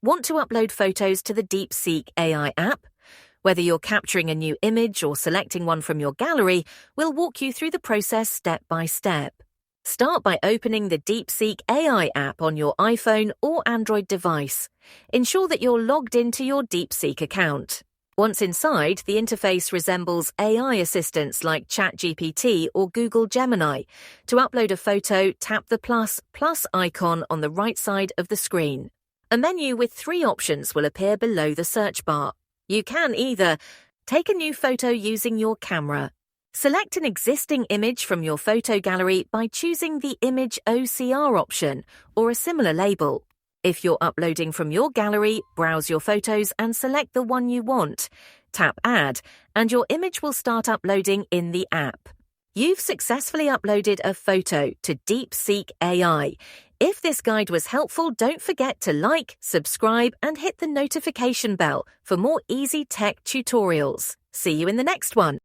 Want to upload photos to the DeepSeek AI app? Whether you're capturing a new image or selecting one from your gallery, we'll walk you through the process step by step. Start by opening the DeepSeek AI app on your iPhone or Android device. Ensure that you're logged into your DeepSeek account. Once inside, the interface resembles AI assistants like chatgpt or Google Gemini. To upload a photo, tap the plus icon on the right side of the screen. A menu with 3 options will appear below the search bar. You can either take a new photo using your camera, select an existing image from your photo gallery by choosing the Image OCR option or a similar label. If you're uploading from your gallery, browse your photos and select the one you want. Tap Add, and your image will start uploading in the app. You've successfully uploaded a photo to DeepSeek AI. If this guide was helpful, don't forget to like, subscribe, and hit the notification bell for more easy tech tutorials. See you in the next one.